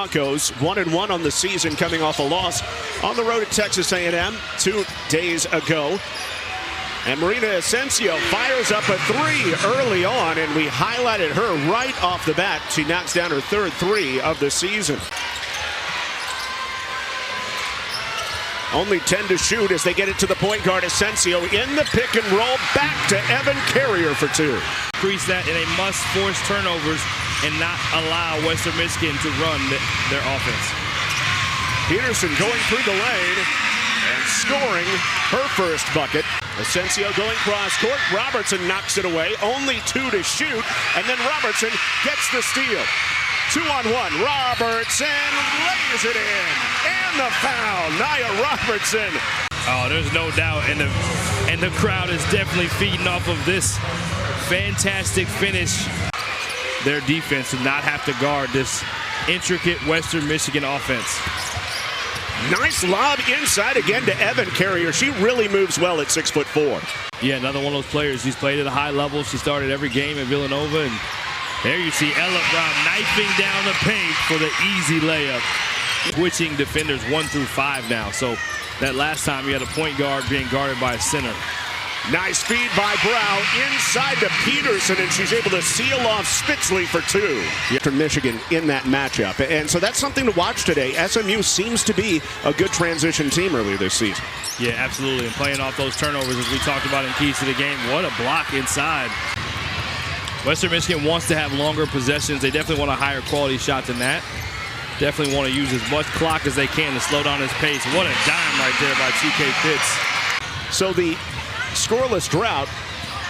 Broncos, 1-1 on the season, coming off a loss on the road at Texas A&M 2 days ago. And Marina Asensio fires up a three early on, and we highlighted her right off the bat. She knocks down her third three of the season. Only 10 to shoot as they get it to the point guard. Asensio in the pick and roll, back to Evan Carrier for two. Increase that, and they must force turnovers and not allow Western Michigan to run their offense. Peterson going through the lane and scoring her first bucket. Asensio going cross court. Robertson knocks it away. Only 2 to shoot, and then Robertson gets the steal. 2-on-1. Robertson lays it in. And the foul. Nya Robertson. Oh, there's no doubt. And the crowd is definitely feeding off of this fantastic finish. Their defense to not have to guard this intricate Western Michigan offense. Nice lob inside again to Evan Carrier. She really moves well at 6'4". Yeah, another one of those players. She's played at a high level. She started every game at Villanova, and there you see Ella Brown knifing down the paint for the easy layup. Switching defenders 1 through 5 now. So that last time you had a point guard being guarded by a center. Nice feed by Brow inside to Peterson, and she's able to seal off Spitzley for 2. After Michigan in that matchup. And so that's something to watch today. SMU seems to be a good transition team earlier this season. Yeah, absolutely. And playing off those turnovers, as we talked about in keys to the game. What a block inside. Western Michigan wants to have longer possessions. They definitely want a higher quality shot than that. Definitely want to use as much clock as they can to slow down his pace. What a dime right there by TK Pitts. So the scoreless drought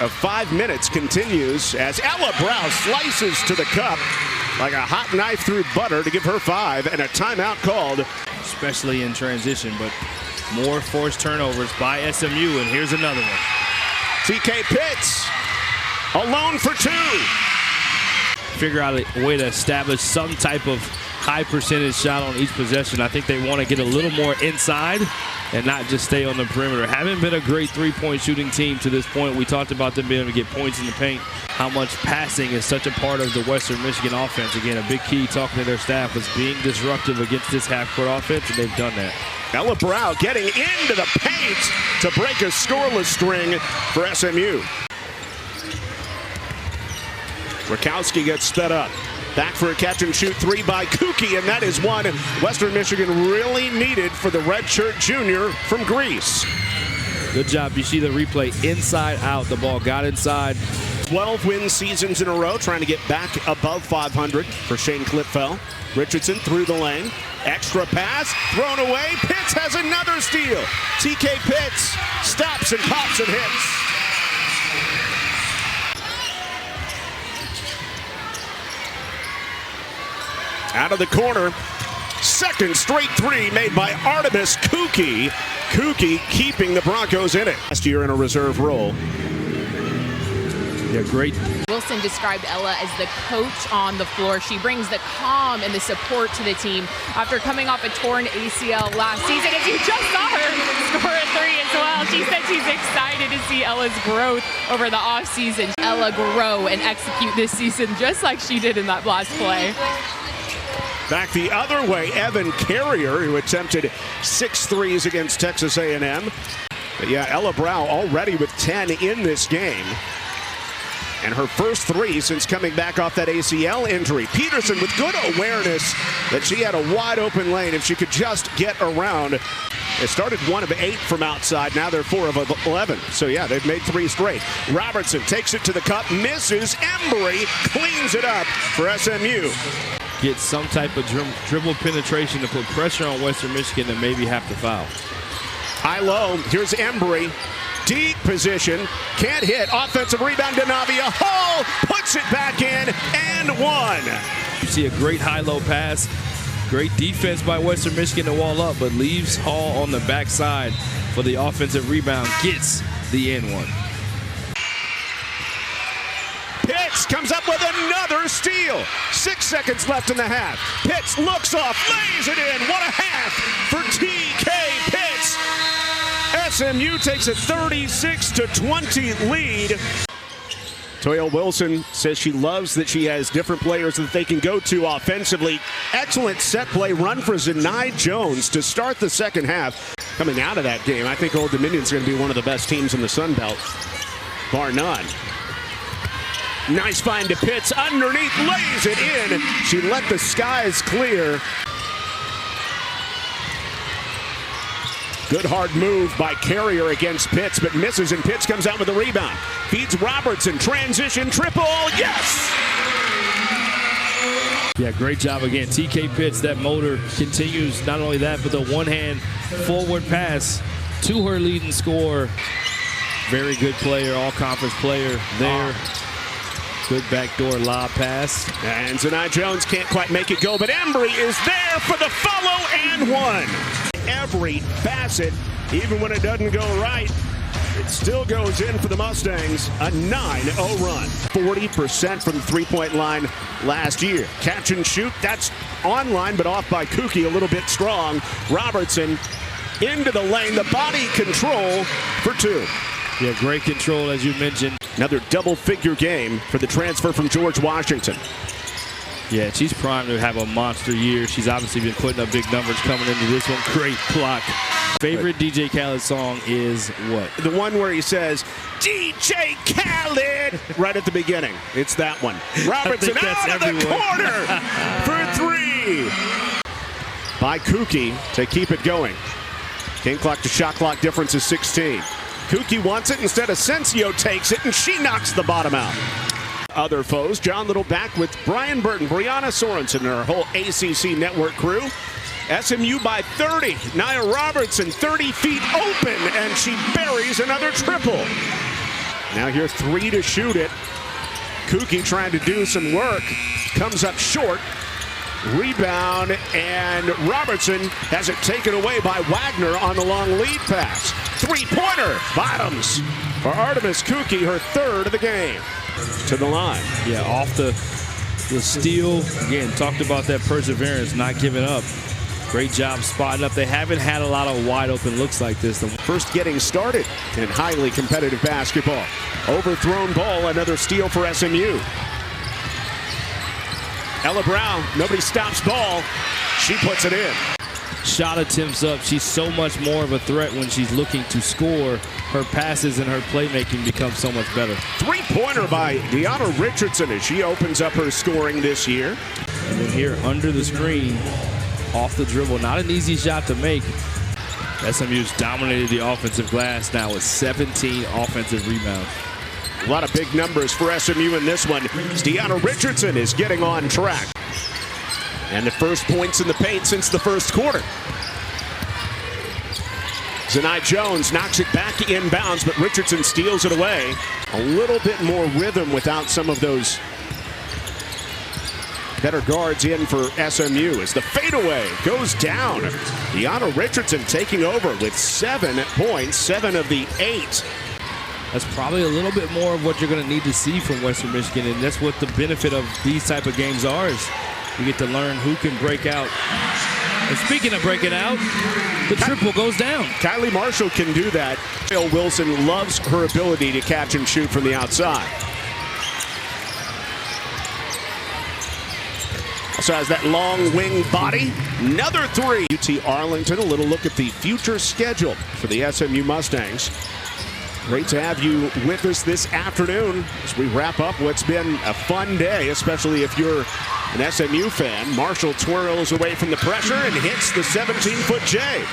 of 5 minutes continues as Ella Brow slices to the cup like a hot knife through butter to give her 5, and a timeout called. Especially in transition, but more forced turnovers by SMU, and here's another one. TK Pitts alone for 2. Figure out a way to establish some type of high percentage shot on each possession. I think they want to get a little more inside and not just stay on the perimeter. Haven't been a great three-point shooting team to this point. We talked about them being able to get points in the paint. How much passing is such a part of the Western Michigan offense. Again, a big key talking to their staff was being disruptive against this half-court offense, and they've done that. Ella Brow getting into the paint to break a scoreless string for SMU. Rakowski gets sped up. Back for a catch-and-shoot 3 by Kuki, and that is one Western Michigan really needed for the redshirt junior from Greece. Good job. You see the replay inside out. The ball got inside. 12 win seasons in a row, trying to get back above 500 for Shane Clipfell. Richardson through the lane. Extra pass, thrown away. Pitts has another steal. TK Pitts stops and pops and hits. Out of the corner, second straight 3 made by Artemis Kuki. Kuki keeping the Broncos in it. Last year in a reserve role. Yeah, great. Wilson described Ella as the coach on the floor. She brings the calm and the support to the team after coming off a torn ACL last season. As you just saw her score a 3 as well. She said she's excited to see Ella's growth over the offseason. Ella grow and execute this season just like she did in that last play. Back the other way, Evan Carrier, who attempted 6 threes against Texas A&M. But yeah, Ella Brow already with 10 in this game. And her first 3 since coming back off that ACL injury. Peterson with good awareness that she had a wide open lane if she could just get around. It started 1 of 8 from outside. Now they're 4 of 11. So yeah, they've made 3 straight. Robertson takes it to the cup, misses. Embry cleans it up for SMU. Get some type of dribble penetration to put pressure on Western Michigan and maybe have to foul. High-low, here's Embry. Deep position, can't hit. Offensive rebound to Navia. Hall puts it back in and 1. You see a great high-low pass. Great defense by Western Michigan to wall up, but leaves Hall on the backside for the offensive rebound. Gets the N one. Pitts comes up with another steal. 6 seconds left in the half. Pitts looks off, lays it in. What a half for TK Pitts. SMU takes a 36-20 lead. Toya Wilson says she loves that she has different players that they can go to offensively. Excellent set play run for Nya Jones to start the second half. Coming out of that game, I think Old Dominion's going to be one of the best teams in the Sun Belt, bar none. Nice find to Pitts underneath, lays it in. She let the skies clear. Good hard move by Carrier against Pitts, but misses, and Pitts comes out with a rebound. Feeds Robertson, transition triple, yes! Yeah, great job again. TK Pitts, that motor continues. Not only that, but the one-hand forward pass to her leading scorer. Very good player, all-conference player there. Good backdoor lob pass. And Nya Jones can't quite make it go, but Embry is there for the follow and one. Every facet, even when it doesn't go right, it still goes in for the Mustangs. A 9-0 run. 40% from the three-point line last year. Catch and shoot, that's online, but off by Kookie, a little bit strong. Robertson into the lane, the body control for two. Yeah, great control, as you mentioned. Another double-figure game for the transfer from George Washington. Yeah, she's primed to have a monster year. She's obviously been putting up big numbers coming into this one. Great block. Favorite DJ Khaled song is what? The one where he says, DJ Khaled, right at the beginning. It's that one. Robertson out of the corner for three. By Kookie to keep it going. Game clock to shot clock difference is 16. Kookie wants it. Instead, Asensio takes it, and she knocks the bottom out. Other foes, John Little back with Brian Burton, Brianna Sorensen, and our whole ACC network crew. SMU by 30. Nya Robertson 30 feet open, and she buries another triple. Now here, three to shoot it. Kookie trying to do some work. Comes up short. Rebound, and Robertson has it taken away by Wagner on the long lead pass. Three-pointer, bottoms for Artemis Kookie, her third of the game. To the line. Yeah, off the steal. Again, talked about that perseverance, not giving up. Great job spotting up. They haven't had a lot of wide open looks like this. First getting started in highly competitive basketball. Overthrown ball, another steal for SMU. Ella Brown, nobody stops ball. She puts it in. Shot attempts up. She's so much more of a threat when she's looking to score. Her passes and her playmaking become so much better. Three-pointer by Nya Richardson as she opens up her scoring this year. And then here under the screen, off the dribble. Not an easy shot to make. SMU's dominated the offensive glass now with 17 offensive rebounds. A lot of big numbers for SMU in this one. Nya Richardson is getting on track. And the first points in the paint since the first quarter. Nya Jones knocks it back inbounds, but Richardson steals it away. A little bit more rhythm without some of those better guards in for SMU as the fadeaway goes down. Nya Richardson taking over with 7 points, 7 of the 8. That's probably a little bit more of what you're going to need to see from Western Michigan, and that's what the benefit of these type of games are, is you get to learn who can break out. And speaking of breaking out, the triple goes down. Kylie Marshall can do that. Wilson loves her ability to catch and shoot from the outside. Also has that long wing body. Another three. UT Arlington, a little look at the future schedule for the SMU Mustangs. Great to have you with us this afternoon as we wrap up what's been a fun day, especially if you're an SMU fan. Marshall twirls away from the pressure and hits the 17-foot J.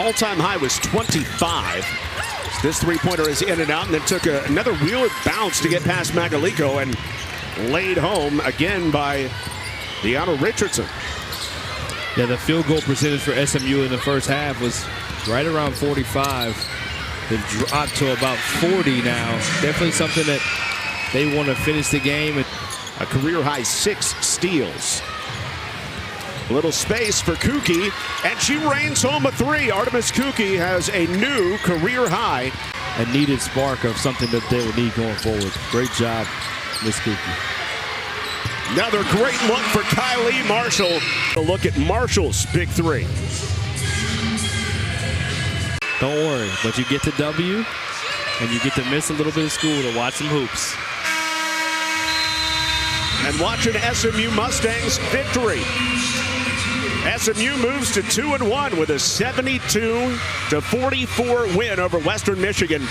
All-time high was 25. This three-pointer is in and out, and then took another wheeler bounce to get past Magaliko and laid home again by Nya Richardson. Yeah, the field goal percentage for SMU in the first half was right around 45. They've dropped to about 40 now. Definitely something that they want to finish the game. A career-high 6 steals. A little space for Kookie, and she rains home a three. Artemis Kookie has a new career high. A needed spark of something that they will need going forward. Great job, Miss Kookie. Another great look for Kylie Marshall. A look at Marshall's big three. Don't worry, but you get the W, and you get to miss a little bit of school to watch some hoops. and watch an SMU Mustangs victory. SMU moves to 2-1 with a 72-44 win over Western Michigan.